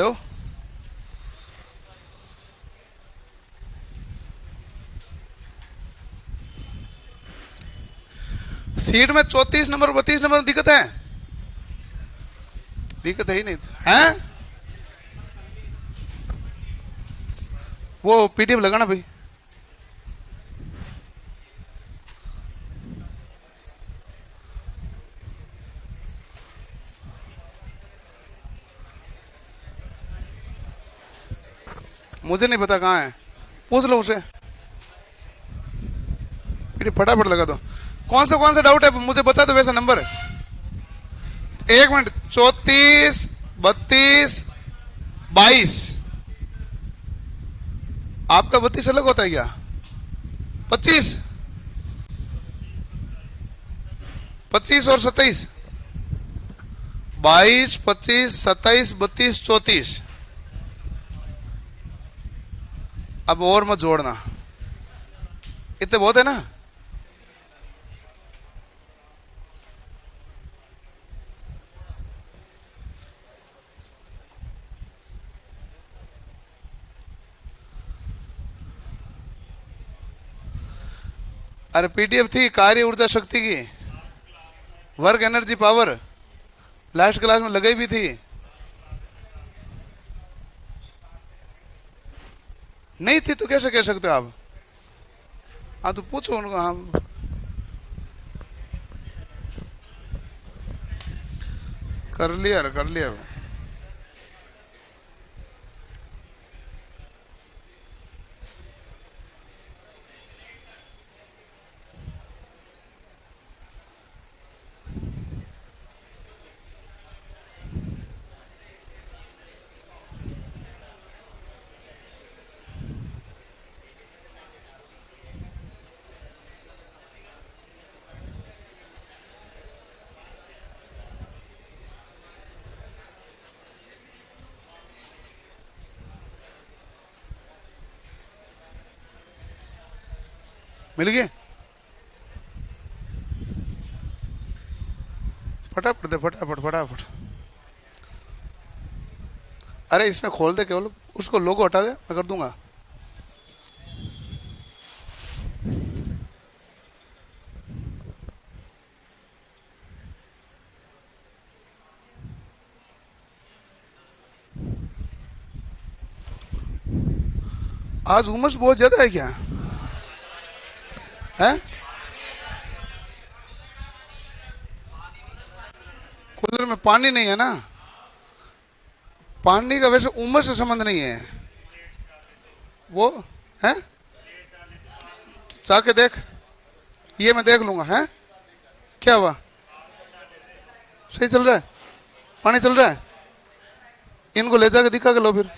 दो। सीट में 34 number 32 number दिक्कत है? दिक्कत है ही नहीं है। वो पीडीएफ लगाना भाई। मुझे नहीं पता कहाँ है, पूछ लो उसे। फटाफट लगा दो। कौन सा डाउट है मुझे बता दो वैसा नंबर। एक मिनट। 34 32 22। आपका 32 अलग होता है क्या? 25 25 और 27 22 25 27 32 34। अब और मत जोड़ना, इतने बहुत है ना। अरे पीडीएफ थी कार्य ऊर्जा शक्ति की, work energy power, last class में लगाई भी थी। नहीं थी तो कैसे कह सकते हो आप? हाँ तो पूछो उनको। हाँ कर लिया कर लिया। मिल गए? फटाफट दे, फटाफट फटाफट। अरे इसमें खोल दे केवल, उसको लोगो हटा दे, मैं कर दूंगा। आज उमस बहुत ज्यादा है क्या है? कूलर में पानी नहीं है ना। पानी का वैसे उमस से संबंध नहीं है वो है। जाके देख, ये मैं देख लूंगा। है क्या हुआ? सही चल रहा है, पानी चल रहा है। इनको ले जाके दिखा के लो फिर।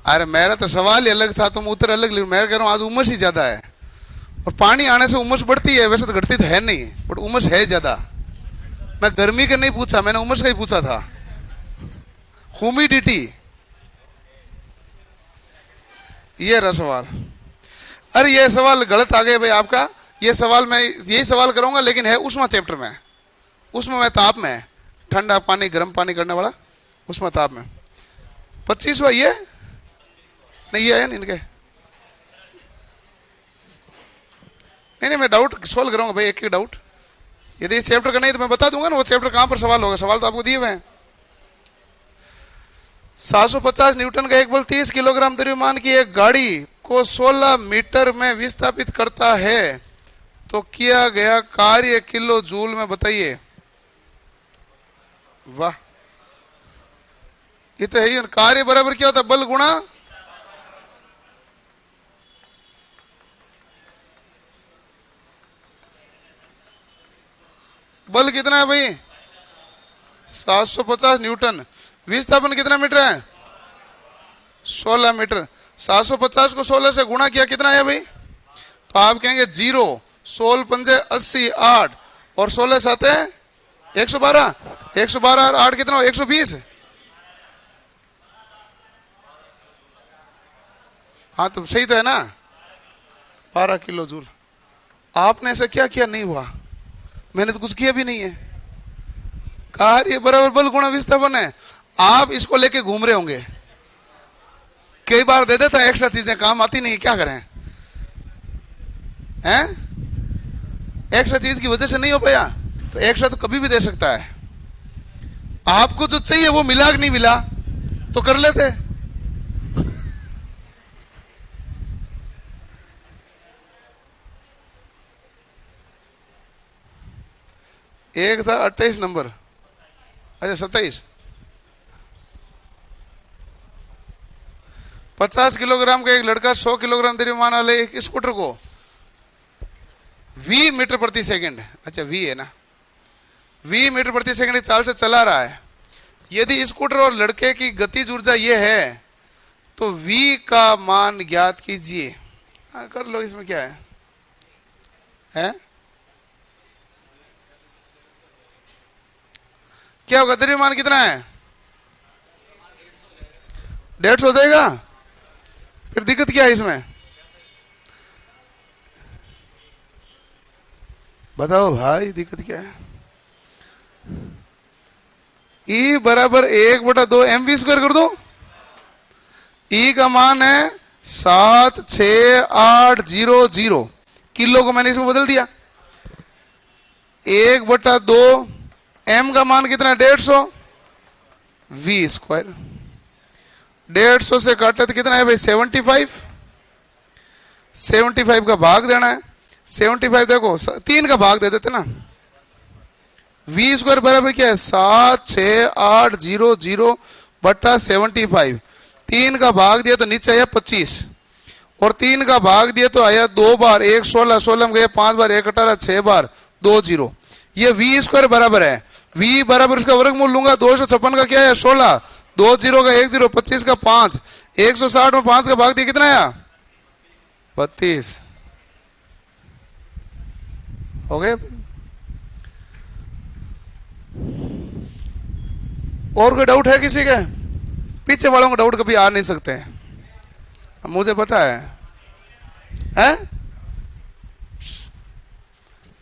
अरे मेरा तो सवाल ही अलग था, तुम उत्तर अलग लिख। मैं कह रहा हूँ आज उमस ही ज्यादा है, और पानी आने से उमस बढ़ती है। वैसे तो घटती तो है नहीं, बट उमस है ज्यादा। मैं गर्मी का नहीं पूछा, मैंने उमस का ही पूछा था। ह्यूमिडिटी, ये रहा सवाल। अरे ये सवाल गलत आ गया भाई आपका। ये सवाल मैं यही सवाल करूंगा, लेकिन है उष्मा चैप्टर में। उष्मा में ताप में, ठंडा पानी गर्म पानी करने वाला उष्मा ताप में। 25वां ये नहीं, ये है नहीं इनके। नहीं मैं डाउट सोल्व करूंगा भाई, एक डाउट। यदि इस चैप्टर का नहीं तो मैं बता दूंगा ना वो चैप्टर कहां पर सवाल होगा। सवाल तो आपको दिए हुए हैं। 750 न्यूटन का एक बल 30 किलोग्राम द्रव्यमान की एक गाड़ी को 16 मीटर में विस्थापित करता है तो किया गया कार्य किलो जूल में बताइए। वाह, ये तो है ही। कार्य बराबर क्या होता है? बल गुणा बल कितना है भाई? 750 न्यूटन। विस्थापन कितना मीटर है? 16 मीटर। 750 को 16 से गुणा किया, कितना है भाई? तो आप कहेंगे 0, 16 पंजे 80, 8 और 16 सात है 112। 112 और 8 कितना हो? 120। हाँ तो सही तो है ना, 12 किलो जूल। आपने ऐसा क्या किया? नहीं हुआ, मैंने तो कुछ किया भी नहीं है। कार्य बराबर बल गुणा विस्थापन है। आप इसको लेके घूम रहे होंगे, कई बार दे देता है एक्स्ट्रा चीजें, काम आती नहीं, क्या करें हैं? एक्स्ट्रा चीज की वजह से नहीं हो पाया, तो एक्स्ट्रा तो कभी भी दे सकता है। आपको जो चाहिए वो मिला कि नहीं मिला तो कर लेते। एक था 28 नंबर, अच्छा 27, 50 किलोग्राम का एक लड़का 100 किलोग्राम द्रव्यमान वाले एक स्कूटर को V मीटर प्रति सेकंड, अच्छा V है ना, V मीटर प्रति सेकंड की चाल से चला रहा है। यदि स्कूटर और लड़के की गतिज ऊर्जा ये है तो V का मान ज्ञात कीजिए। कर लो, इसमें क्या है? क्या होगा? द्रव्यमान कितना है? 150 हो जाएगा। फिर दिक्कत क्या है इसमें? बताओ भाई, दिक्कत क्या है? E बराबर 1/2 mv स्क्वायर कर दो। E का मान है 76800, किलो को मैंने इसमें बदल दिया। 1/2 m का मान कितना है? 150 v स्क्वायर। 150 से काटे तो कितना है भाई? 75। 75 का भाग देना है। 75 देखो 3 का भाग दे देते ना। v स्क्वायर बराबर क्या है? 76800/75। 3 का भाग दिया तो नीचे आया 25, और 3 का भाग दिया तो आया 2 बार, 1 16, 16 में गया 5 बार, 1 18, 6 बार, 2 0। ये v स्क्वायर बराबर है, v बराबर इसका वर्गमूल लूंगा, 256 का क्या है? 16, 2 0 का 1 0, 25 का 5, 160 में 5 का भाग दिया कितना आया? 32। हो गए? और कोई डाउट है किसी के? पीछे वालों को डाउट कभी आ नहीं सकते हैं, मुझे पता है, हैं?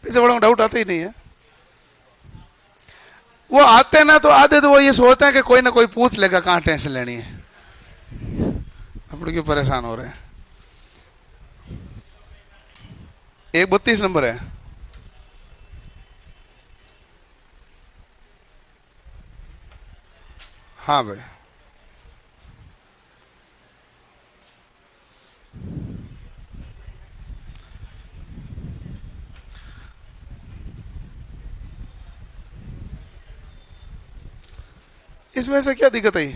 पीछे वालों को डाउट आते ही नहीं है। वो आते हैं ना तो आते तो वो ये सोचते हैं कि कोई ना कोई पूछ लेगा, कहाँ टेंशन लेनी है, अपने क्यों परेशान हो रहे हैं। एक 32 नंबर है। हाँ भाई, इसमें से क्या दिक्कत आई?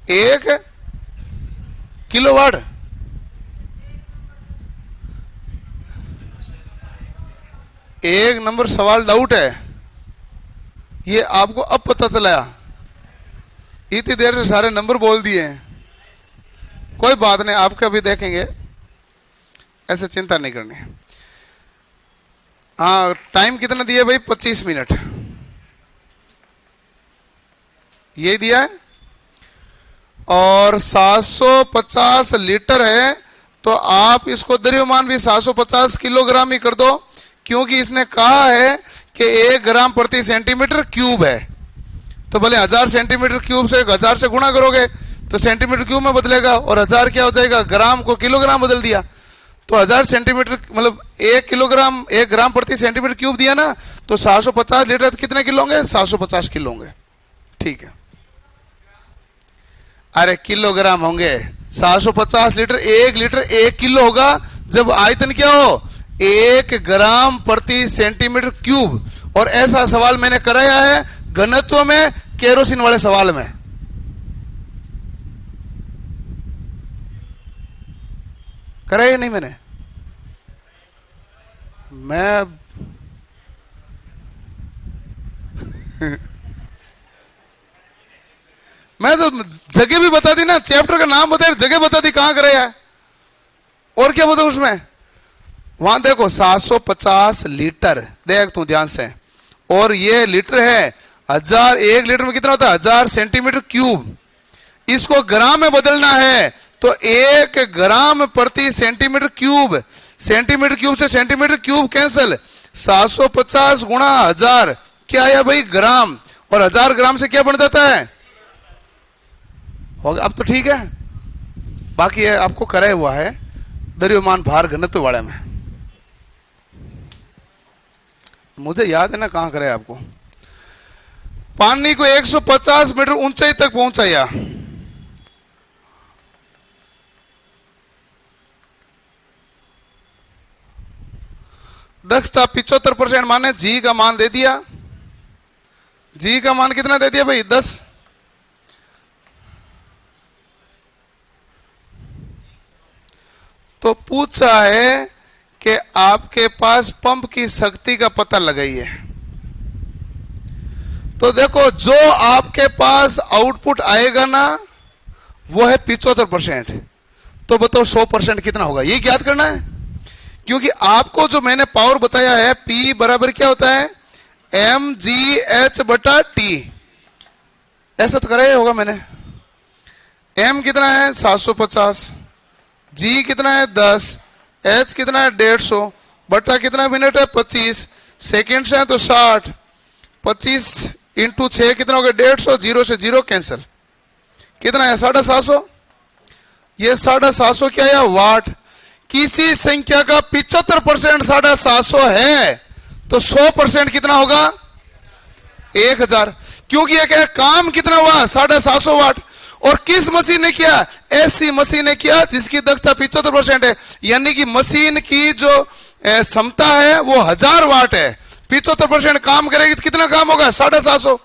एक किलोवाट, एक नंबर सवाल डाउट है, ये आपको अब पता चला। इतनी देर से सारे नंबर बोल दिए। कोई बात नहीं, आपका भी देखेंगे, ऐसे चिंता नहीं करनी। हाँ, टाइम कितना दिया भाई? 25 मिनट ये दिया है, और 750 लीटर है, तो आप इसको द्रव्यमान भी 750 किलोग्राम ही कर दो, क्योंकि इसने कहा है कि 1 ग्राम प्रति सेंटीमीटर क्यूब है। तो भले 1000 सेंटीमीटर क्यूब से 1000 से गुणा करोगे तो सेंटीमीटर क्यूब में बदलेगा, और 1000 क्या हो जाएगा? ग्राम को किलोग्राम बदल दिया, तो 1000 सेंटीमीटर मतलब 1 किलोग्राम 1 ग्राम प्रति सेंटीमीटर क्यूब दिया ना, तो 750 लीटर कितने किलो होंगे? 750 किलो होंगे। ठीक है, अरे किलोग्राम होंगे। 750 लीटर, 1 लीटर 1 किलो होगा, जब आयतन क्या हो? 1 ग्राम प्रति सेंटीमीटर क्यूब। और ऐसा सवाल मैंने कराया है घनत्व में, केरोसिन वाले सवाल में। कराया नहीं मैंने? मैं मैं तो जगह भी बता दी ना, चैप्टर का नाम बता, जगह बता दी कहां कराया है, और क्या बताऊं उसमें? वहां देखो 750 लीटर, देख तू ध्यान से, और ये लीटर है, 1000, 1 लीटर में कितना होता है? 1000 सेंटीमीटर क्यूब। इसको ग्राम में बदलना है तो 1 ग्राम प्रति सेंटीमीटर क्यूब। सेंटीमीटर क्यूब से सेंटीमीटर क्यूब कैंसिल, 750 गुणा 1000 क्या आया भाई? ग्राम। और 1000 ग्राम से क्या बन जाता है? होगा अब तो ठीक है। बाकी है आपको कराया हुआ है द्रव्यमान भार घनत्व वाले में, मुझे याद है ना कहां करे आपको। पानी को 150 मीटर ऊंचाई तक पहुंचाया, दक्षता 75% माने जी का मान दे दिया। जी का मान कितना दे दिया भाई? 10। तो पूछा है कि आपके पास पंप की शक्ति का पता लगाइए। तो देखो जो आपके पास आउटपुट आएगा ना वो है 75%। तो बताओ 100% कितना होगा? ये ज्ञात करना है, क्योंकि आपको जो मैंने पावर बताया है P बराबर क्या होता है? mgh/T। ऐसा तो कराया होगा मैंने। m कितना है? 750। g कितना है? 10। h कितना है? 150 बटा कितना मिनट है? 25 सेकेंड है तो 60। 25 इंटू 6 कितना हो गया? 150। 0 से 0 कैंसिल, कितना है? 750। ये 750 क्या है? वाट। किसी संख्या का 75% 750 है तो 100% कितना होगा? 1000। क्योंकि ये क्या काम कितना हुआ? 750 वाट। और किस मशीन ने किया? ऐसी मशीन ने किया जिसकी दक्षता 75% है, यानी कि मशीन की जो क्षमता है वो 1000 वाट है। 75% काम करेगी तो कितना काम होगा? 750।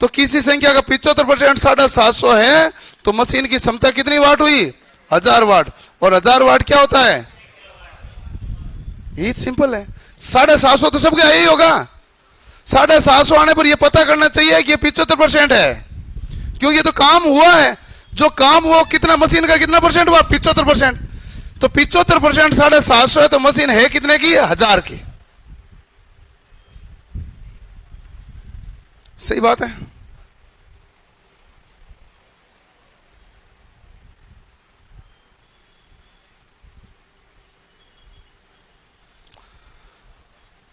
तो किसी संख्या का 75% 750 है तो मशीन की क्षमता कितनी वाट हुई? 1000 वाट। और 1000 वाट क्या होता है? ये सिंपल है। 750 तो सबका यही होगा। 750 आने पर यह पता करना चाहिए कि 75% है, क्योंकि ये तो काम हुआ है। जो काम हुआ कितना, मशीन का कितना परसेंट हुआ? 75%। तो 75% 750 है तो मशीन है कितने की? 1000 की। सही बात है।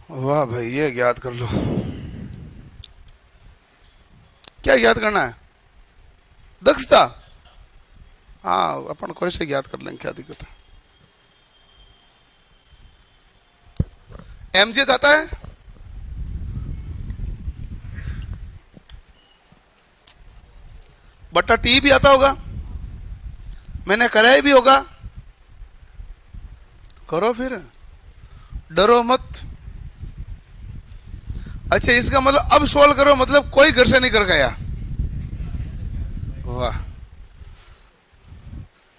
वाह भाई, ये ज्ञात कर लो। क्या ज्ञात करना है? दक्षता। हाँ, अपन कोई से ज्ञात कर लेंगे, क्या दिक्कत है। एमजीएच आता है? बट्टा टी भी आता होगा, मैंने कराया भी होगा। करो फिर, डरो मत। अच्छा, इसका मतलब अब सॉल्व करो, मतलब कोई घर से नहीं कर गया। वाह,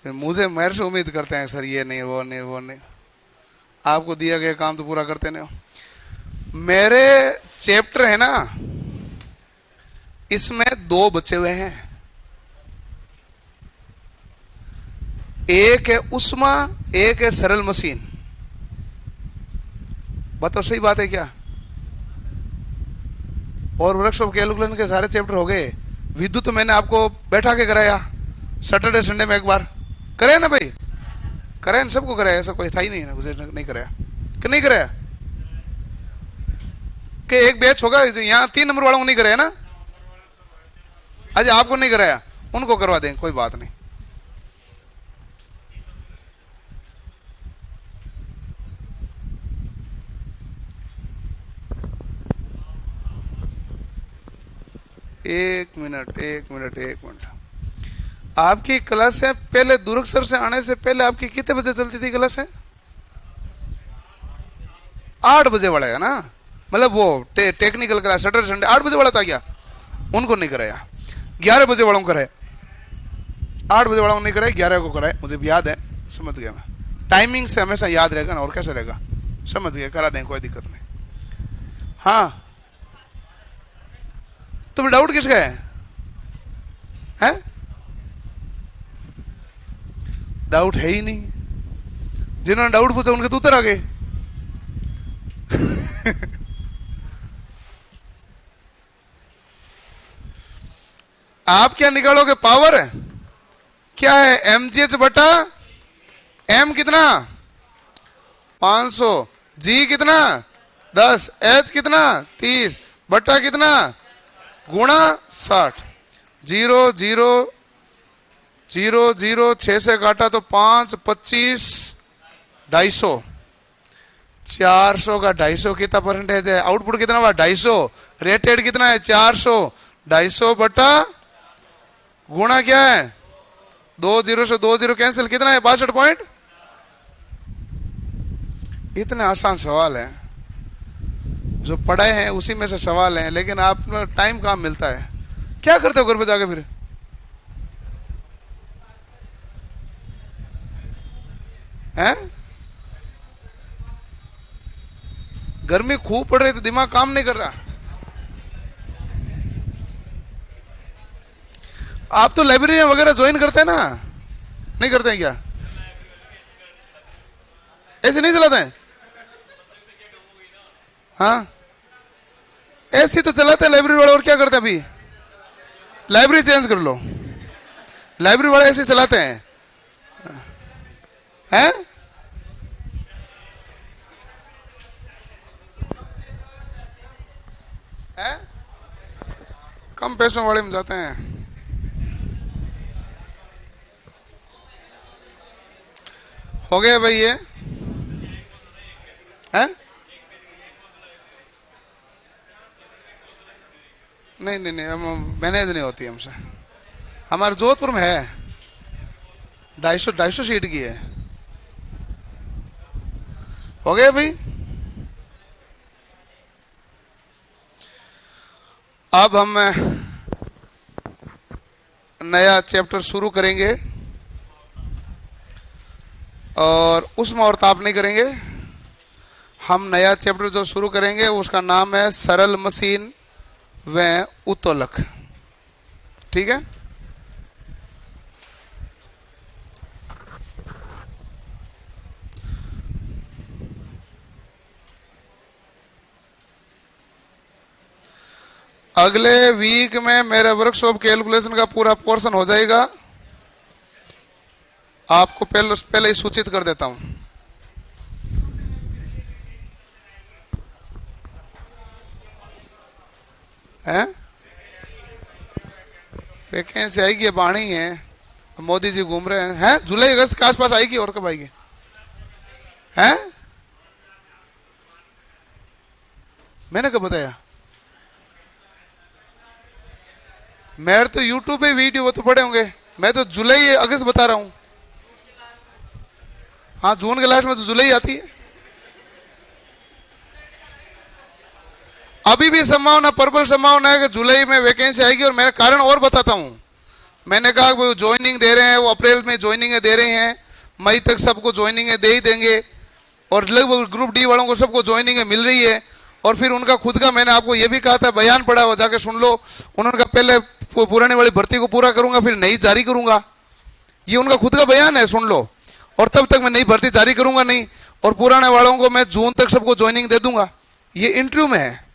मुझे मेरे से उम्मीद करते हैं सर ये नहीं वो नहीं वो नहीं। आपको दिया गया काम तो पूरा करते नहीं हो। मेरे चैप्टर है ना, इसमें 2 बचे हुए हैं। एक है उष्मा, एक है सरल मशीन। बताओ सही बात है क्या? और वर्कशॉप कैलकुलेशन के सारे चैप्टर हो गए। विद्युत तो मैंने आपको बैठा के कराया सैटरडे संडे में एक बार। करे ना भाई? कराया ना, सबको कराया, ऐसा कोई था ही नहीं ना मुझे नहीं कराया कि नहीं कराया। कि एक बैच होगा यहाँ 3 नंबर वालों को नहीं कराया ना? आज आपको नहीं कराया, उनको करवा देंगे, कोई बात नहीं। एक मिनट। आपकी क्लास है पहले दूरक्षर से आने से पहले आपकी कितने बजे चलती थी क्लास है? 8 बजे वाला है ना? मतलब वो टेक्निकल क्लास सैटरडे संडे 8 बजे वाला था क्या? उनको नहीं कराया। 11 बजे वालों को कराया, 8 बजे वालों को नहीं कराया, 11 को कराया। मुझे याद है, समझ गया मैं। टाइमिंग से हमेशा याद रहेगा ना, और कैसे रहेगा? समझ गया, करा दें, कोई दिक्कत नहीं। हाँ, तो डाउट किसका है? डाउट है ही नहीं। जिन्होंने डाउट पूछा उनके तो उत्तर आ गए। आप क्या निकालोगे? पावर क्या है? mgh बटा m कितना? 500, g कितना? 10, h कितना? 30 बटा कितना? गुणा 60। 0 0 0 0 6 से काटा तो 5 25 250, 400 का 250 कितना परसेंटेज है? आउटपुट कितना हुआ? 250। रेटेड कितना है? 400। 250 बटा गुणा क्या है? 2 0 से 2 0 कैंसिल, कितना है? 62 पॉइंट। इतने आसान सवाल है, जो पढ़े हैं उसी में से सवाल हैं, लेकिन आप टाइम कहाँ मिलता है? क्या करते हो घर पे जाके फिर? हैं? गर्मी खूब पड़ रही तो दिमाग काम नहीं कर रहा। आप तो लाइब्रेरी वगैरह ज्वाइन करते हैं ना? नहीं करते हैं क्या? ऐसे नहीं चलाते हैं? हाँ, ऐसी तो चलाते हैं लाइब्रेरी वाले। और क्या करते हैं? अभी लाइब्रेरी चेंज कर लो। लाइब्रेरी वाले ऐसे चलाते हैं। हैं? हैं? कम पैसों वाले में जाते हैं। हो गया भाई ये? हैं? नहीं नहीं नहीं, हम मैनेज नहीं होती हमसे। हमारे जोधपुर में है 250 सीट की है। हो गया भाई? अब हम नया चैप्टर शुरू करेंगे और उसमें और ताप नहीं करेंगे। हम नया चैप्टर जो शुरू करेंगे उसका नाम है सरल मशीन व उत्तोलक। ठीक है? अगले वीक में मेरा वर्कशॉप कैलकुलेशन का पूरा पोर्शन हो जाएगा। आपको पहले ही सूचित कर देता हूं। हैं? वैकेंसी आएगी, अब आनी है। मोदी जी घूम रहे हैं। जुलाई अगस्त के आसपास आएगी। और कब आएगी? हैं? मैंने कब बताया? मेरे तो यूट्यूब पे वीडियो वो तो पड़े होंगे। मैं तो जुलाई अगस्त बता रहा हूं। हाँ, जून के लास्ट में तो जुलाई आती है। अभी भी संभावना, प्रबल संभावना है कि जुलाई में वैकेंसी आएगी। और मैं कारण और बताता हूं। मैंने कहा वो ज्वाइनिंग दे रहे हैं, वो अप्रैल में ज्वाइनिंग दे रहे हैं, मई तक सबको ज्वाइनिंग दे ही देंगे। और लगभग ग्रुप डी वालों को सबको ज्वाइनिंग मिल रही है। और फिर उनका खुद का, मैंने आपको ये भी कहा था, बयान पड़ा हुआ, जाके सुन लो। उन्होंने कहा पहले पुराने वाली भर्ती को पूरा करूंगा, फिर नई जारी करूंगा। ये उनका खुद का बयान है, सुन लो। और तब तक मैं नई भर्ती जारी करूंगा नहीं, और पुराने वालों को मैं जून तक सबको ज्वाइनिंग दे दूंगा। ये इंटरव्यू में है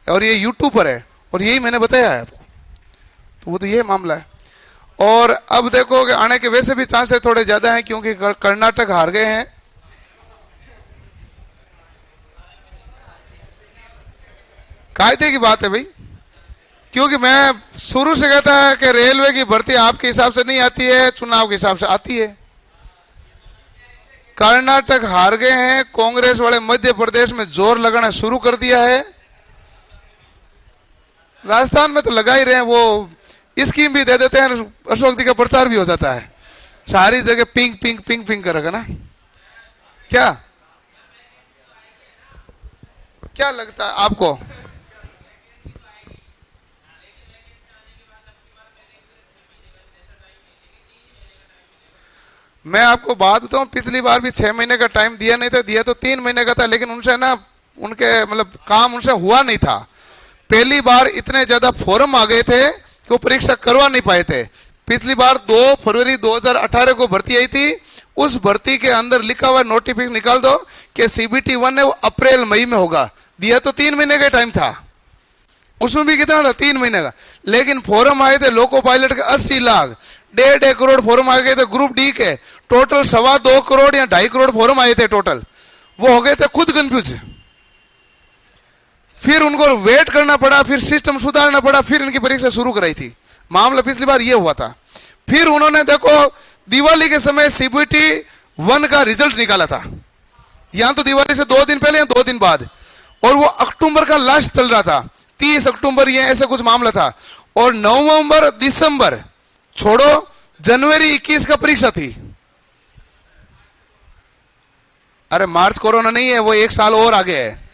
और ये यूट्यूब पर है, और यही मैंने बताया है आपको। तो वो तो ये मामला है। और अब देखो कि आने के वैसे भी चांसेस थोड़े ज्यादा हैं, क्योंकि कर्नाटक हार गए हैं। कायदे की बात है भाई, क्योंकि मैं शुरू से कहता है कि रेलवे की भर्ती आपके हिसाब से नहीं आती है, चुनाव के हिसाब से आती है। कर्नाटक हार गए हैं, कांग्रेस वाले मध्य प्रदेश में जोर लगाना शुरू कर दिया है। राजस्थान में तो लगा ही रहे हैं, वो स्कीम भी दे देते हैं, अशोक जी का प्रचार भी हो जाता है। सारी जगह पिंक पिंक पिंक पिंक करेगा ना। क्या क्या लगता है आपको? मैं आपको बात बताऊं, पिछली बार भी 6 महीने का टाइम दिया नहीं था, दिया तो 3 महीने का था, लेकिन उनसे ना, उनके मतलब काम उनसे हुआ नहीं था। पहली बार इतने ज्यादा फॉर्म आ गए थे कि वो परीक्षा करवा नहीं पाए थे। पिछली बार 2 फरवरी 2018 को भर्ती आई थी। उस भर्ती के अंदर लिखा हुआ नोटिफिकेशन निकाल दो कि CBT 1 है वो अप्रैल मई में होगा। दिया तो 3 महीने का टाइम था। उसमें भी कितना था 3 महीने का। लेकिन फॉर्म आए थे लोको पायलट के 80 लाख, 1.5 करोड़ फॉर्म आ गए थे ग्रुप डी के, टोटल 2.25 करोड़ या 2.5 करोड़ फॉर्म आए थे टोटल। वो हो गए थे खुद कंफ्यूज। फिर उनको वेट करना पड़ा, फिर सिस्टम सुधारना पड़ा, फिर इनकी परीक्षा शुरू कराई थी। मामला पिछली बार ये हुआ था। फिर उन्होंने देखो दिवाली के समय सीबीटी 1 का रिजल्ट निकाला था, यहां तो दिवाली से 2 दिन पहले या 2 दिन बाद, और वो अक्टूबर का लास्ट चल रहा था, 30 अक्टूबर ये ऐसा कुछ मामला था। और नवंबर दिसंबर छोड़ो, जनवरी 21 का परीक्षा थी। अरे मार्च कोरोना नहीं है, वो 1 साल और आगे है,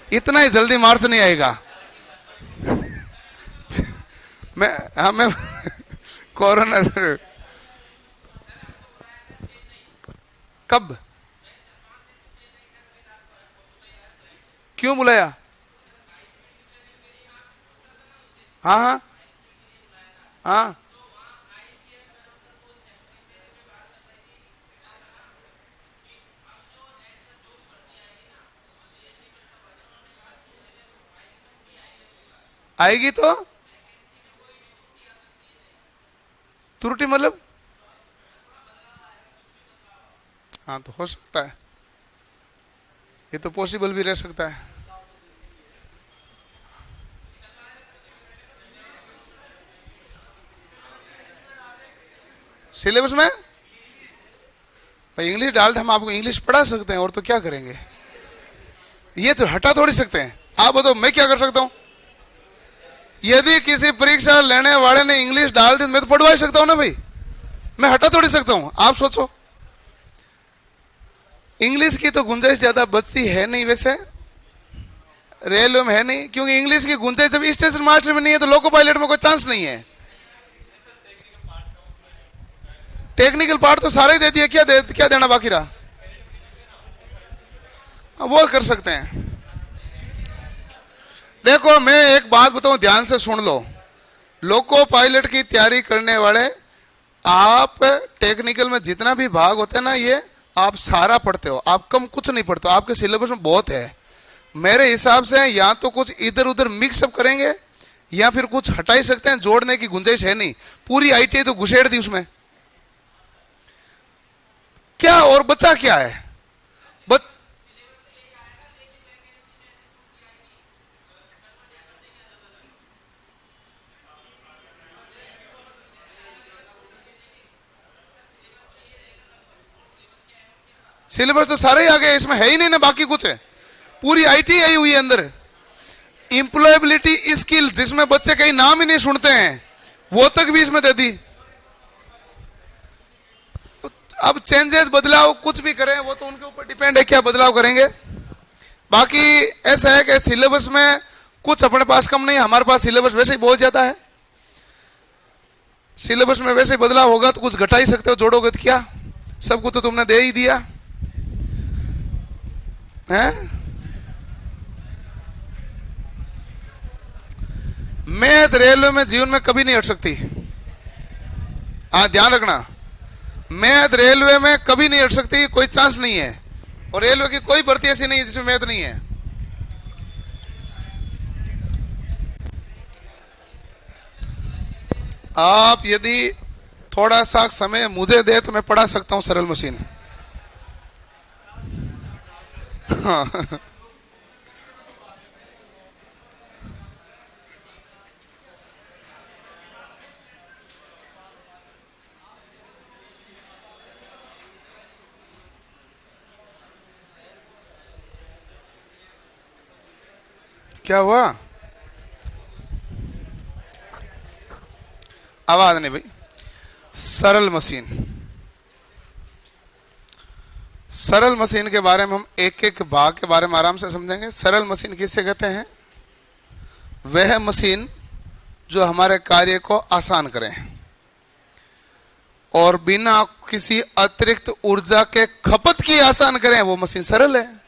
इतना ही जल्दी मार्च नहीं आएगा। मैं कोरोना कब क्यों बुलाया? हाँ हाँ हाँ, आएगी तो त्रुटि मतलब, हाँ तो हो सकता है, ये तो पॉसिबल भी रह सकता है। सिलेबस में भाई इंग्लिश डाल दे, हम आपको इंग्लिश पढ़ा सकते हैं, और तो क्या करेंगे? ये तो हटा थोड़ी सकते हैं। आप बताओ मैं क्या कर सकता हूं? यदि किसी परीक्षा लेने वाले ने इंग्लिश डाल दी, मैं तो पढ़वा ही सकता हूं ना भाई, मैं हटा थोड़ी सकता हूं। आप सोचो, इंग्लिश की तो गुंजाइश ज्यादा बचती है नहीं, वैसे रेलवे में है नहीं, क्योंकि इंग्लिश की गुंजाइश जब स्टेशन मास्टर में नहीं है तो लोको पायलट में कोई चांस नहीं है। टेक्निकल पार्ट तो सारा ही दे दिया, क्या देना बाकी रहा? वो कर सकते हैं। देखो मैं एक बात बताऊं, ध्यान से सुन लो। लोको पायलट की तैयारी करने वाले, आप टेक्निकल में जितना भी भाग होता है ना, ये आप सारा पढ़ते हो, आप कम कुछ नहीं पढ़ते हो। आपके सिलेबस में बहुत है। मेरे हिसाब से या तो कुछ इधर उधर मिक्सअप करेंगे, या फिर कुछ हटा ही सकते हैं, जोड़ने की गुंजाइश है नहीं। पूरी आईटीआई तो घुसेड़ दी उसमें, क्या और बचा क्या है? सिलेबस तो सारे ही आ गए, इसमें है ही नहीं ना बाकी कुछ है। पूरी आईटी आई हुई है अंदर। इंप्लॉयबिलिटी स्किल, जिसमें बच्चे कहीं नाम ही नहीं सुनते हैं, वो तक भी इसमें दे दी। अब चेंजेस, बदलाव कुछ भी करें वो तो उनके ऊपर डिपेंड है, क्या बदलाव करेंगे। बाकी ऐसा है कि सिलेबस में कुछ अपने पास कम नहीं है, हमारे पास सिलेबस वैसे ही बहुत ज्यादा है। सिलेबस में वैसे ही बदलाव होगा तो कुछ घटा ही सकते हो, जोड़ोगे तो क्या? सबको तो तुमने दे ही दिया है। मैथ रेलवे में जीवन में कभी नहीं हट सकती। हाँ ध्यान रखना, मैथ रेलवे में कभी नहीं हट सकती, कोई चांस नहीं है। और रेलवे की कोई भर्ती ऐसी नहीं है जिसमें मैथ नहीं है। आप यदि थोड़ा सा समय मुझे दे तो मैं पढ़ा सकता हूं सरल मशीन। हाँ। क्या हुआ? आवाज नहीं भाई। सरल मशीन, सरल मशीन के बारे में हम एक एक भाग के बारे में आराम से समझेंगे। सरल मशीन किसे कहते हैं? वह मशीन जो हमारे कार्य को आसान करे और बिना किसी अतिरिक्त ऊर्जा के खपत की आसान करें, वो मशीन सरल है।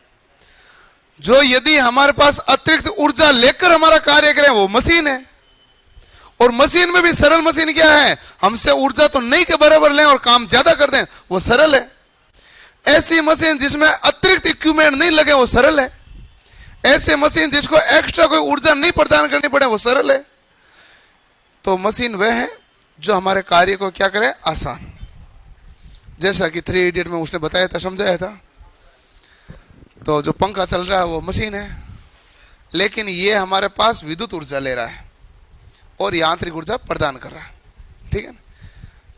जो यदि हमारे पास अतिरिक्त ऊर्जा लेकर हमारा कार्य करें, वो मशीन है। और मशीन में भी सरल मशीन क्या है? हमसे ऊर्जा तो नहीं के बराबर लें और काम ज्यादा कर दें, वो सरल है। ऐसी मशीन जिसमें अतिरिक्त इक्विपमेंट नहीं लगे, वो सरल है। ऐसे मशीन जिसको एक्स्ट्रा कोई ऊर्जा नहीं प्रदान करनी पड़े वो सरल है। तो मशीन वह है जो हमारे कार्य को क्या करे, आसान। जैसा कि 3 इडियट में उसने बताया था, समझाया था। तो जो पंखा चल रहा है वो मशीन है, लेकिन ये हमारे पास विद्युत ऊर्जा ले रहा है और यांत्रिक ऊर्जा प्रदान कर रहा है, ठीक है ना।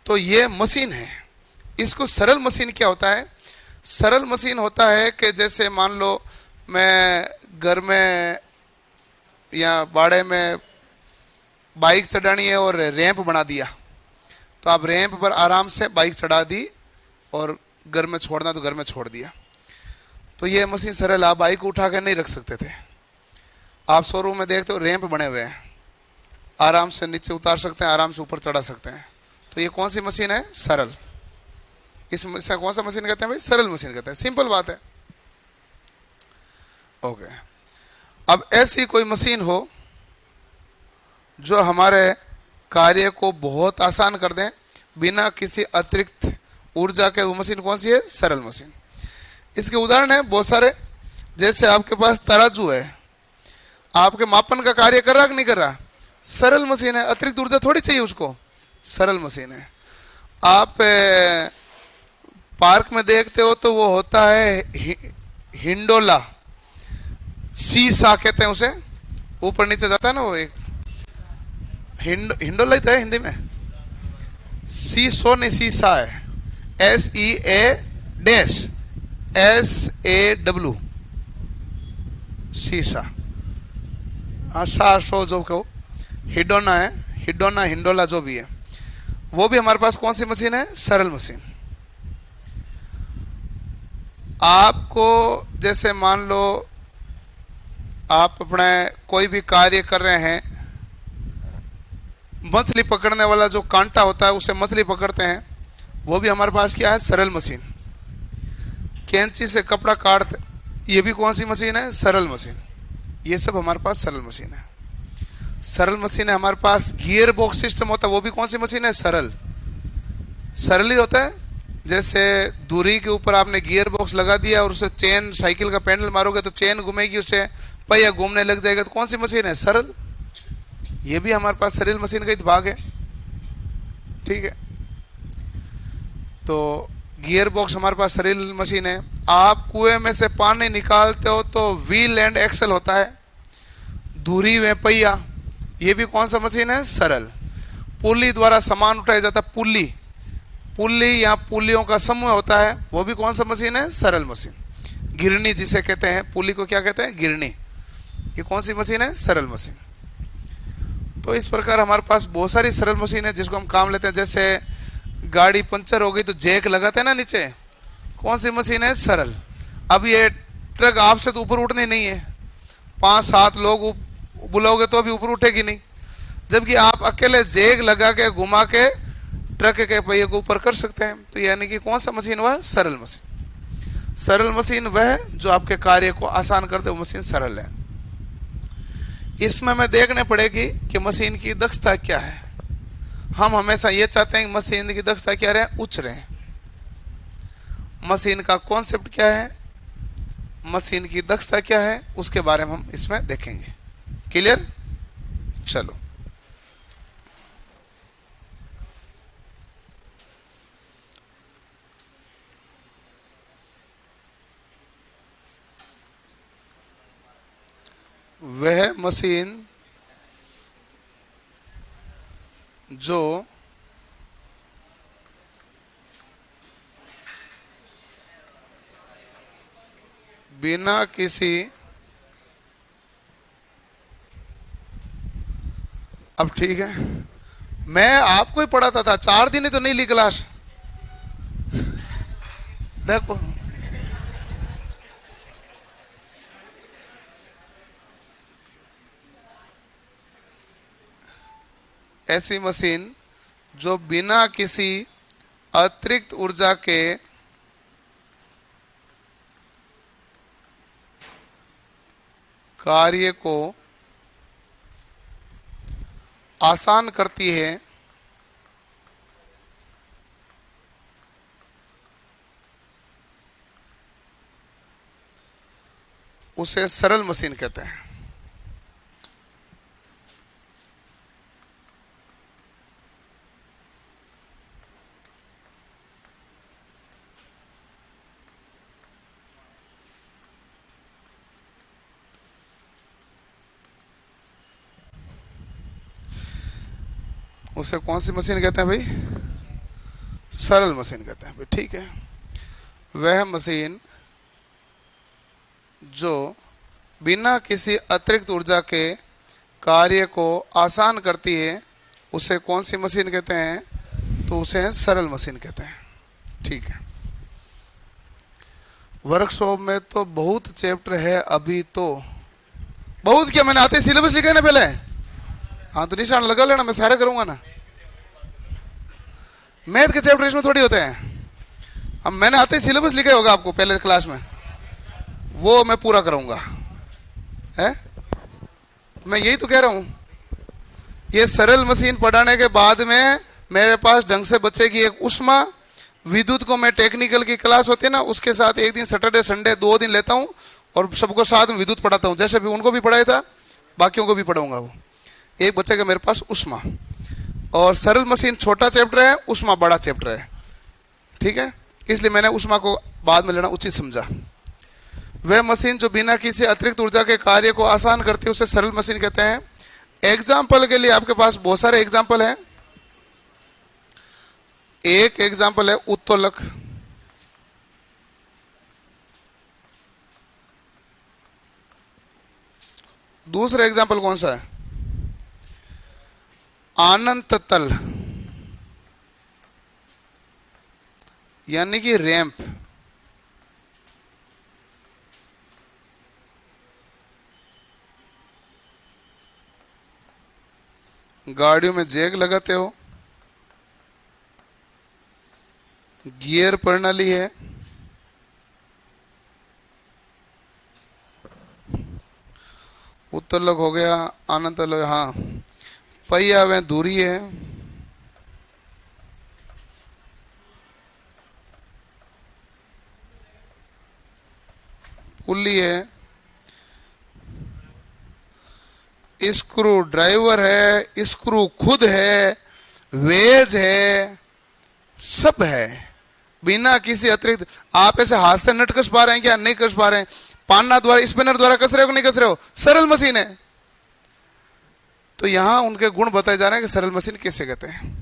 तो ये मशीन है। इसको सरल मशीन क्या होता है? सरल मशीन होता है कि जैसे मान लो मैं घर में या बाड़े में बाइक चढ़ानी है और रैंप बना दिया, तो आप रैंप पर आराम से बाइक चढ़ा दी और घर में छोड़ना तो घर में छोड़ दिया। तो ये मशीन सरल। आप बाइक को उठा कर नहीं रख सकते थे। आप शोरूम में देखते हो रैंप बने हुए हैं, आराम से नीचे उतार सकते हैं, आराम से ऊपर चढ़ा सकते हैं। तो ये कौन सी मशीन है? सरल। इसे कौन सा मशीन कहते हैं भाई? सरल मशीन कहते हैं। सिंपल बात है। ओके। अब ऐसी कोई मशीन हो जो हमारे कार्य को बहुत आसान कर दें बिना किसी अतिरिक्त ऊर्जा के, वो मशीन कौन सी है? सरल मशीन। इसके उदाहरण है बहुत सारे। जैसे आपके पास तराजू है, आपके मापन का कार्य कर रहा कि नहीं कर रहा? सरल मशीन है, अतिरिक्त ऊर्जा थोड़ी चाहिए उसको, सरल मशीन है। आप पार्क में देखते हो तो वो होता है हिंडोला, सीसा कहते हैं उसे, ऊपर नीचे जाता है ना वो, एक हिंडोला ही तो है हिंदी में। सीसो नहीं, सीसा है, SEA-SAW, सीसा। हाँ, सो जो कहो, हिडोना है, हिडोना हिंडोला जो भी है, वो भी हमारे पास कौन सी मशीन है? सरल मशीन। आपको जैसे मान लो आप अपने कोई भी कार्य कर रहे हैं, मछली पकड़ने वाला जो कांटा होता है उसे मछली पकड़ते हैं, वो भी हमारे पास क्या है? सरल मशीन। कैंची से कपड़ा काटते, ये भी कौन सी मशीन है? सरल मशीन। ये सब हमारे पास सरल मशीन है। सरल मशीन है। हमारे पास गियर बॉक्स सिस्टम होता है, वो भी कौन सी मशीन है? सरल। सरल ही होता है। जैसे दूरी के ऊपर आपने गियर बॉक्स लगा दिया और उसे चेन, साइकिल का पेडल मारोगे तो चेन घूमेगी, उससे पहिया घूमने लग जाएगा, तो कौन सी मशीन है? सरल। ये भी हमारे पास सरल मशीन का ही भाग है, ठीक है। तो गियर बॉक्स हमारे पास सरल मशीन है। आप कुएं में से पानी निकालते हो तो व्हील एंड एक्सल होता है, धुरी में पहिया, ये भी कौन सा मशीन है? सरल। पुली द्वारा सामान उठाया जाता है, पुली, पुली या पुलियों का समूह होता है, वो भी कौन सा मशीन है? सरल मशीन। गिरनी जिसे कहते हैं, पुली को क्या कहते हैं? गिरनी। ये कौन सी मशीन है? सरल मशीन। तो इस प्रकार हमारे पास बहुत सारी सरल मशीन है जिसको हम काम लेते हैं। जैसे गाड़ी पंचर हो गई तो जैक लगाते हैं ना नीचे, कौन सी मशीन है? सरल। अब ये ट्रक आपसे तो ऊपर उठनी नहीं है, 5-7 लोग बुलाओगे तो भी ऊपर उठेगी नहीं, जबकि आप अकेले जैक लगा के घुमा के ट्रक के पहिए को ऊपर कर सकते हैं। तो यानी कि कौन सा मशीन हुआ? सरल मशीन। सरल मशीन वह जो आपके कार्य को आसान कर दे, वो मशीन सरल है। इसमें हमें देखने पड़ेगी कि मशीन की दक्षता क्या है। हम हमेशा ये चाहते हैं कि मशीन की दक्षता क्या रहे? उच्च रहे। मशीन का कॉन्सेप्ट क्या है, मशीन की दक्षता क्या है, उसके बारे में हम इसमें देखेंगे। क्लियर? चलो, वह मशीन जो बिना किसी, अब ठीक है, मैं आपको ही पढ़ाता था, 4 दिन ही तो नहीं ली क्लास। देखो, ऐसी मशीन जो बिना किसी अतिरिक्त ऊर्जा के कार्य को आसान करती है, उसे सरल मशीन कहते हैं। उसे कौन सी मशीन कहते हैं भाई? सरल मशीन कहते हैं भाई। ठीक है, वह मशीन जो बिना किसी अतिरिक्त ऊर्जा के कार्य को आसान करती है उसे कौन सी मशीन कहते हैं? तो उसे सरल मशीन कहते हैं। ठीक है, वर्कशॉप में तो बहुत चैप्टर है अभी तो। बहुत क्या, मैंने आते सिलेबस लिखा है ना पहले। हाँ तो निशान लगा लेना, मैं सारे करूंगा ना। मैथ के चैप्टर इसमें थोड़ी होते हैं। अब मैंने आते ही सिलेबस लिखा होगा आपको पहले क्लास में, वो मैं पूरा करूंगा है। मैं यही तो कह रहा हूं, ये सरल मशीन पढ़ाने के बाद में मेरे पास ढंग से बच्चे की एक उष्मा विद्युत को मैं टेक्निकल की क्लास होती है ना, उसके साथ एक दिन सैटरडे संडे 2 दिन लेता हूं और सबको साथ में विद्युत पढ़ाता हूं। जैसे भी उनको भी पढ़ाया था बाकियों को भी पढ़ाऊंगा। वो एक बच्चे का मेरे पास उष्मा और सरल मशीन छोटा चैप्टर है, उष्मा बड़ा चैप्टर है। ठीक है, इसलिए मैंने उष्मा को बाद में लेना उचित समझा। वह मशीन जो बिना किसी अतिरिक्त ऊर्जा के कार्य को आसान करती है उसे सरल मशीन कहते हैं। एग्जाम्पल के लिए आपके पास बहुत सारे एग्जाम्पल हैं। एक एग्जाम्पल है उत्तोलक। दूसरा एग्जाम्पल कौन सा है? अनंत तल यानी कि रैंप। गाड़ियों में जैक लगाते हो, गियर प्रणाली है, उत्तोलक हो गया, अनंत तल, हाँ पहिया व दूरी है, पुल्ली है, स्क्रू ड्राइवर है, स्क्रू खुद है, वेज है, सब है। बिना किसी अतिरिक्त आप ऐसे हाथ से नट कस पा रहे हैं क्या? नहीं कस पा रहे हैं। पान्ना द्वारा, स्पिनर द्वारा कस रहे हो कि नहीं कस रहे हो? सरल मशीन है। तो यहां उनके गुण बताए जा रहे हैं कि सरल मशीन किससे कहते हैं।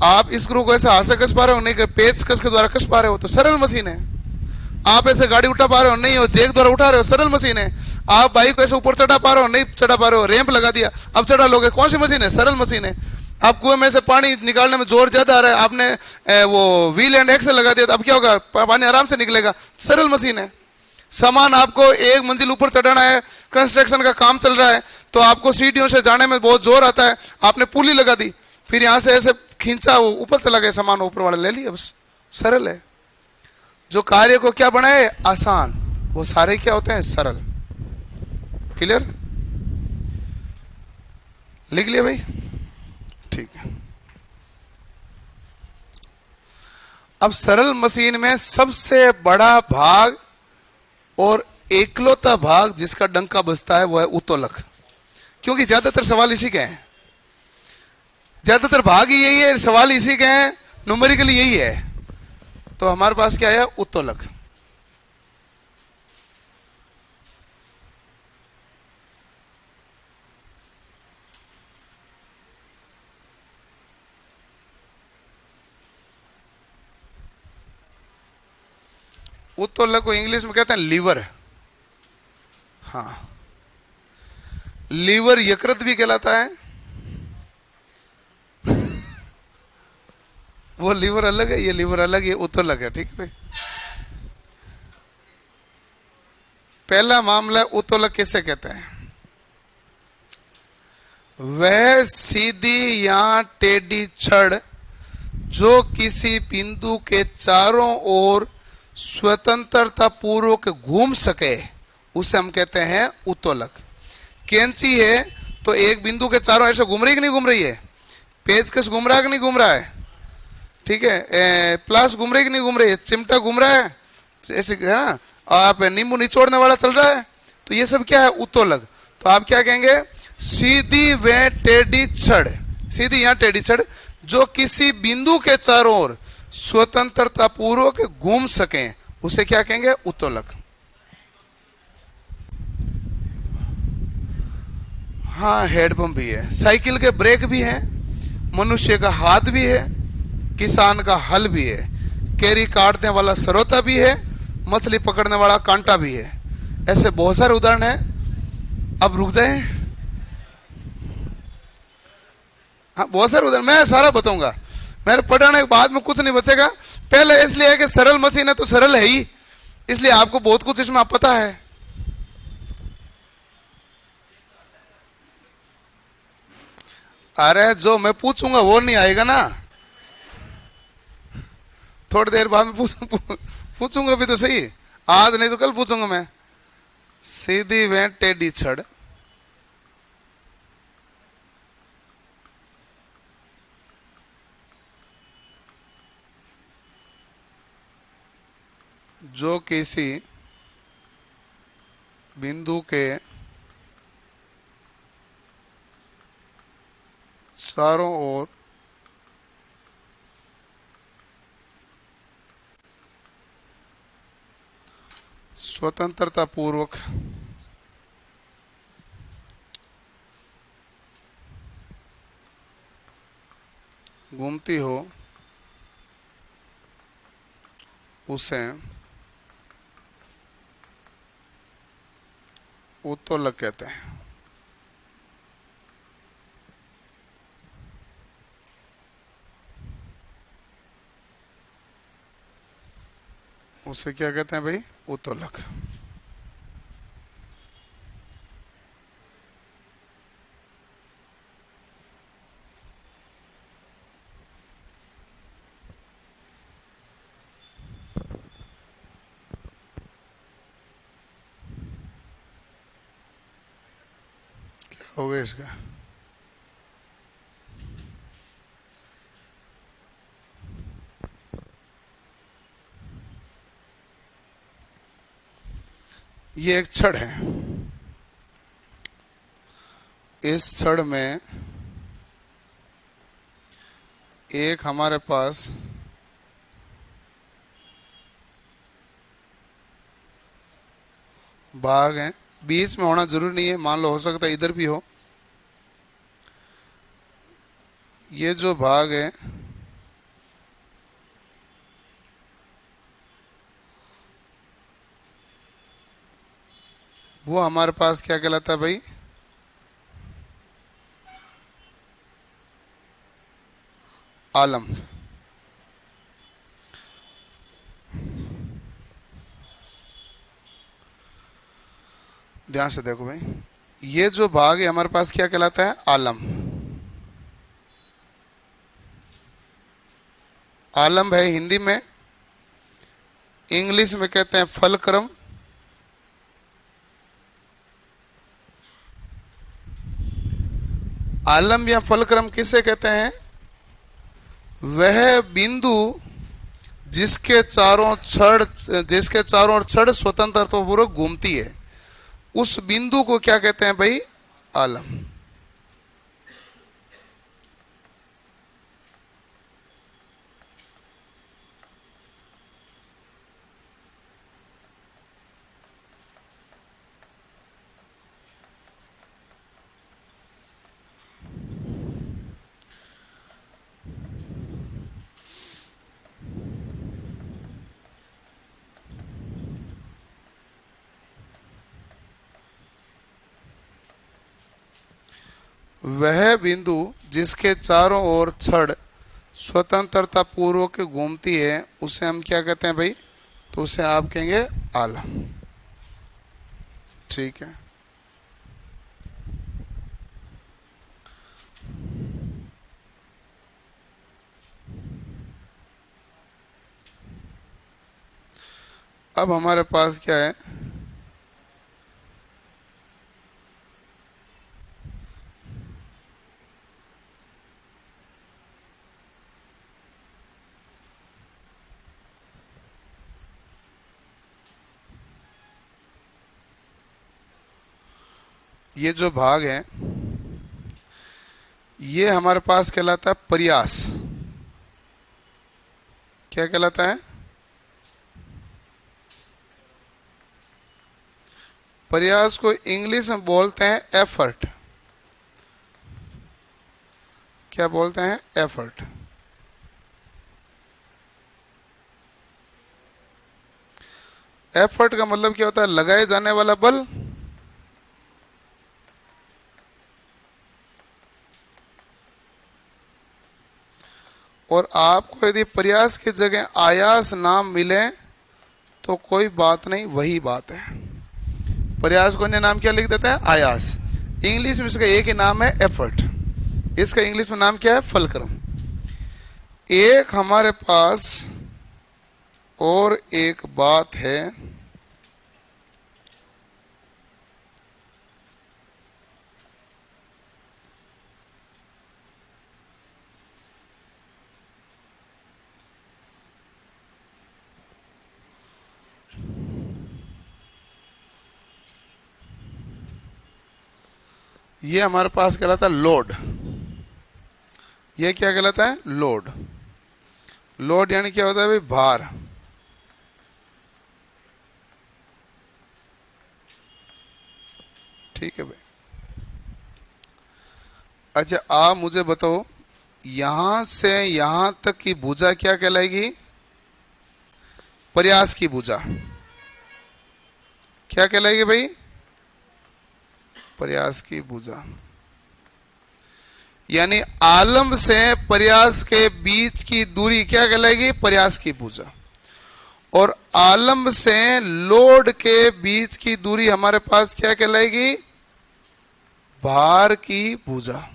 आप स्क्रू को ऐसे हाथ से कस पा रहे हो, नहीं पेच कस के द्वारा कस पा रहे हो तो सरल मशीन है। आप ऐसे गाड़ी उठा पा रहे हो, नहीं हो जैक द्वारा उठा रहे हो, सरल मशीन है। आप बाइक को ऐसे ऊपर चढ़ा पा रहे हो, नहीं चढ़ा पा रहे हो, रैंप लगा दिया, अब चढ़ा लोगे, कौन सी मशीन है? सरल मशीन है। आप कुएं में से पानी निकालने में जोर ज्यादा आ रहा है, आपने वो व्हील एंड एक्सेल लगा दिया तो अब क्या होगा? पानी आराम से निकलेगा, सरल मशीन है। सामान आपको एक मंजिल ऊपर चढ़ाना है, कंस्ट्रक्शन का काम चल रहा है तो आपको सीढ़ियों से जाने में बहुत जोर आता है, आपने पुली लगा दी, फिर यहां से ऐसे खींचा, वो ऊपर चला गया, सामान ऊपर वाला ले लिया, बस सरल है। जो कार्य को क्या बनाए? आसान, वो सारे क्या होते हैं? सरल। क्लियर? लिख लिया भाई? ठीक है। अब सरल मशीन में सबसे बड़ा भाग और एकलौता भाग जिसका डंका बजता है वो है उत्तोलक, क्योंकि ज्यादातर सवाल इसी के हैं, ज्यादातर भाग ही यही है, सवाल इसी के हैं, न्यूमेरिकली यही है। तो हमारे पास क्या है? उत्तोलक। उत्तोलक को इंग्लिश में कहते हैं लीवर। हाँ, लीवर यकृत भी कहलाता है। वो लीवर अलग है, ये लीवर अलग, ये उत्तोलक है। ठीक है भाई, पहला मामला उत्तोलक किसे कहते हैं? वह सीधी या टेढ़ी छड़ जो किसी बिंदु के चारों ओर स्वतंत्रता पूर्वक घूम सके उसे हम कहते हैं उत्तोलक। कैंची है तो एक बिंदु के चारों ऐसे घूम रही है कि नहीं घूम रही है? पेचकस घूम रहा है कि नहीं घूम रहा है? ठीक है, प्लास घूम रही है कि नहीं घूम रही है? चिमटा घूम रहा है ऐसे, है ना? आप नींबू निचोड़ने वाला चल रहा है, तो ये सब क्या है, उत्तोलक। तो आप क्या कहेंगे, सीधी व टेढ़ी छड़, सीधी या टेढ़ी छड़ जो किसी बिंदु के चारों ओर स्वतंत्रता पूर्वक घूम सके, उसे क्या कहेंगे, उत्तोलक। हाँ, हेडपंप भी है, साइकिल के ब्रेक भी हैं, मनुष्य का हाथ भी है, किसान का हल भी है, केरी काटने वाला सरोता भी है, मछली पकड़ने वाला कांटा भी है। ऐसे बहुत सारे उदाहरण हैं। अब रुक जाएं, हाँ बहुत सारे उदाहरण, मैं सारा बताऊंगा। मेरे पढ़ाने के बाद में कुछ नहीं बचेगा। पहले इसलिए है कि सरल मशीन है तो सरल है ही, इसलिए आपको बहुत कुछ इसमें पता है। अरे जो मैं पूछूंगा वो नहीं आएगा ना, थोड़ी देर बाद में पूछूंगा भी तो सही, आज नहीं तो कल पूछूंगा मैं। सीधी व टेढ़ी छड़ जो किसी बिंदु के चारों ओर स्वतंत्रता पूर्वक घूमती हो, उसे उत्तोलक कहते हैं। उसे क्या कहते हैं भाई, उत्तोलक। क्या हो गया इसका, ये एक छड़ है, इस छड़ में एक हमारे पास भाग है, बीच में होना जरूरी नहीं है, मान लो हो सकता है इधर भी हो। ये जो भाग है वो हमारे पास क्या कहलाता है भाई, आलम। ध्यान से देखो भाई, ये जो भाग है हमारे पास क्या कहलाता है, आलम। आलम है हिंदी में, इंग्लिश में कहते हैं फलक्रम, आलम या फलक्रम किसे कहते हैं, वह बिंदु जिसके चारों ओर छड़ स्वतंत्रता पूर्वक घूमती है, उस बिंदु को क्या कहते हैं भाई, आलम। वह बिंदु जिसके चारों ओर छड़ स्वतंत्रता पूर्वक घूमती है, उसे हम क्या कहते हैं भाई, तो उसे आप कहेंगे आलम। ठीक है, अब हमारे पास क्या है, ये जो भाग है ये हमारे पास कहलाता है प्रयास। क्या कहलाता है? प्रयास को इंग्लिश में बोलते हैं एफर्ट। क्या बोलते हैं? एफर्ट। एफर्ट का मतलब क्या होता है? लगाए जाने वाला बल। और आपको यदि प्रयास की जगह आयास नाम मिले तो कोई बात नहीं, वही बात है। प्रयास को अन्य नाम क्या लिख देता है? आयास। इंग्लिश में इसका एक ही नाम है एफर्ट। इसका इंग्लिश में नाम क्या है? फलक्रम। एक हमारे पास और एक बात है, ये हमारे पास कहलाता है लोड। ये क्या कहलाता है? लोड। लोड यानी क्या होता है भाई? भार। ठीक है भाई। अच्छा, आप मुझे बताओ, यहां से यहां तक की भुजा क्या कहलाएगी? प्रयास की भुजा। क्या कहलाएगी भाई? प्रयास की भुजा। यानी आलम्ब से प्रयास के बीच की दूरी क्या कहलाएगी? प्रयास की भुजा। और आलम्ब से लोड के बीच की दूरी हमारे पास क्या कहलाएगी? भार की भुजा।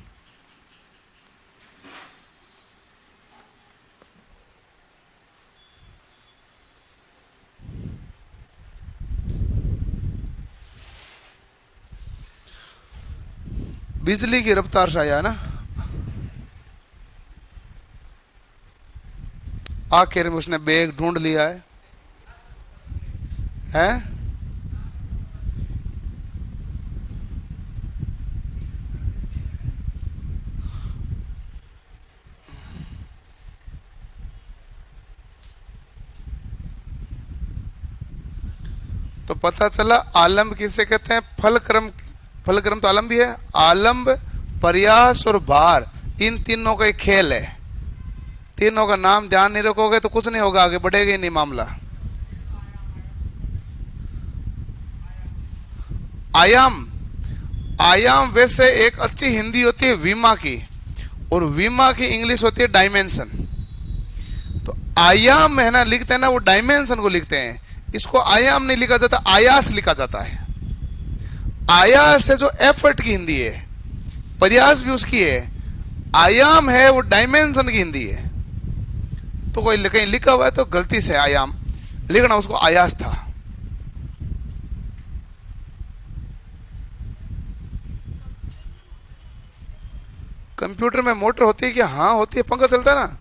बिजली की रफ्तार से आया ना, आखिर में उसने बैग ढूंढ लिया है, हैं? तो पता चला आलम्ब किसे कहते हैं? फलक्रम। फलक्रम तो आलम्ब भी है। आलम्ब, प्रयास और भार, इन तीनों का एक खेल है। तीनों का नाम ध्यान नहीं रखोगे तो कुछ नहीं होगा, आगे बढ़ेगा ही नहीं मामला। आयाम। आयाम वैसे एक अच्छी हिंदी होती है विमा की, और विमा की इंग्लिश होती है डायमेंशन। तो आयाम है ना, लिखते हैं ना, वो डायमेंशन को लिखते हैं। इसको आयाम नहीं लिखा जाता, आयास लिखा जाता है। आयास है जो एफर्ट की हिंदी है, प्रयास भी उसकी है। आयाम है वो डायमेंशन की हिंदी है। तो कोई कहीं लिखा हुआ है तो गलती से आयाम लिखना, उसको आयास था। कंप्यूटर में मोटर होती है क्या? हाँ होती है, पंखा चलता है ना।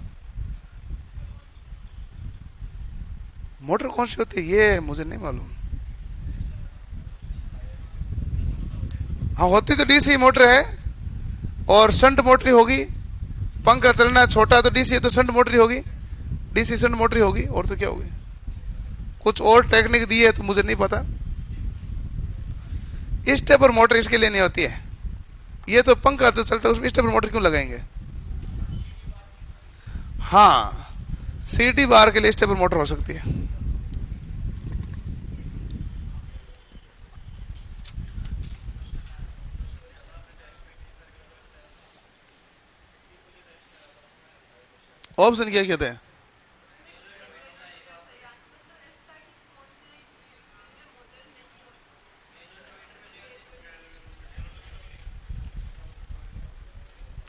मोटर कौन सी होती है ये मुझे नहीं मालूम। हाँ होती तो डीसी मोटर है, और शंट मोटर होगी। पंखा चलना छोटा तो डीसी है, तो शंट मोटर होगी, डीसी शंट मोटर होगी। और तो क्या होगी? कुछ और टेक्निक दी है तो मुझे नहीं पता। स्टेपर मोटर इसके लिए नहीं होती है। ये तो पंखा जो चलता है उसमें स्टेपर मोटर क्यों लगाएंगे? हाँ, सीडी बार के लिए स्टेपर मोटर हो सकती है। ऑप्शन क्या कहते हैं?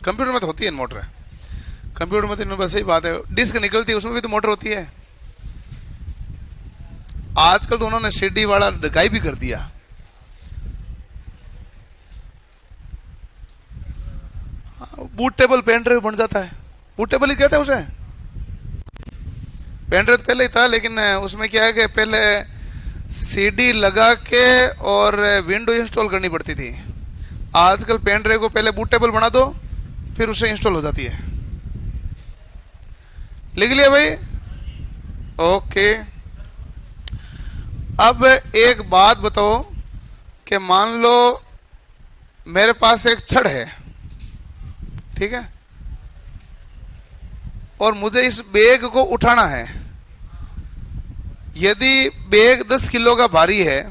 कंप्यूटर में तो होती है मोटर। कंप्यूटर में तो बस सही बात है, डिस्क निकलती है उसमें भी तो मोटर होती है। आजकल तो उन्होंने सीडी वाला गायब भी कर दिया। बूट टेबल पेन ड्राइव बन जाता है। बूट टेबल ही कहते हैं उसे। पेन ड्राइव पहले ही था, लेकिन उसमें क्या है कि पहले सीडी लगा के और विंडो इंस्टॉल करनी पड़ती थी। आजकल पेन ड्राइव को पहले बूट टेबल बना दो, फिर उससे इंस्टॉल हो जाती है। लिख लिया भाई? ओके। अब एक बात बताओ कि मान लो मेरे पास एक छड़ है, ठीक है, और मुझे इस बैग को उठाना है। यदि बैग 10 किलो का भारी है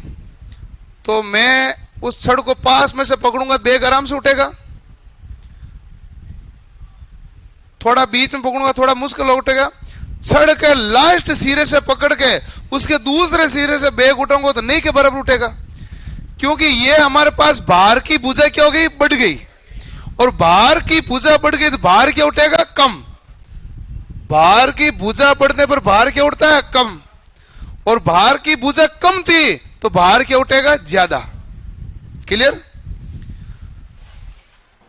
तो मैं उस छड़ को पास में से पकड़ूंगा, बैग आराम से उठेगा। थोड़ा बीच में पकड़ूंगा, थोड़ा मुश्किल उठेगा। छड़ के लास्ट सिरे से पकड़ के उसके दूसरे सिरे से बैग उठाऊंगा तो नहीं के बराबर उठेगा, क्योंकि ये हमारे पास भार की भुजा क्या हो गई? बढ़ गई। और भार की भुजा बढ़ गई तो भार क्या उठेगा? कम। भार की भुजा बढ़ने पर भार क्या उठता है? कम। और भार की भुजा कम थी तो भार क्या उठेगा? ज्यादा। क्लियर?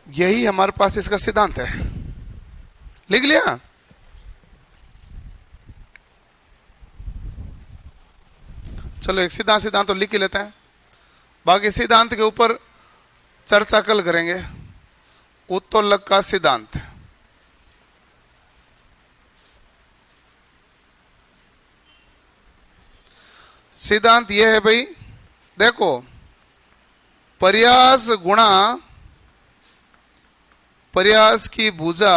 यही हमारे पास इसका सिद्धांत है। लिख लिया? चलो एक सिद्धांत तो लिख ही लेते हैं, बाकी सिद्धांत के ऊपर चर्चा कल करेंगे। उत्तोलक का सिद्धांत। सिद्धांत यह है भाई, देखो, प्रयास गुणा प्रयास की भुजा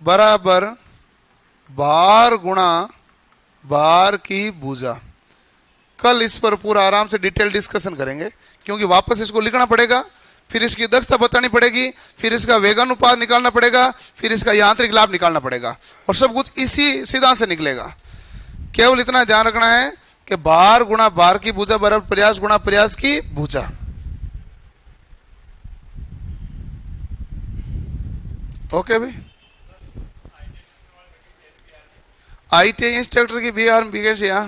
बराबर भार गुणा भार की भुजा। कल इस पर पूरा आराम से डिटेल डिस्कशन करेंगे, क्योंकि वापस इसको लिखना पड़ेगा, फिर इसकी दक्षता बतानी पड़ेगी, फिर इसका वेगानुपात निकालना पड़ेगा, फिर इसका यांत्रिक लाभ निकालना पड़ेगा, और सब कुछ इसी सिद्धांत से निकलेगा। केवल इतना ध्यान रखना है कि भार गुणा भार की भुजा बराबर प्रयास गुणा प्रयास की भुजा। ओके भाई? ITI इंस्ट्रक्टर की भी वैकेंसी यहाँ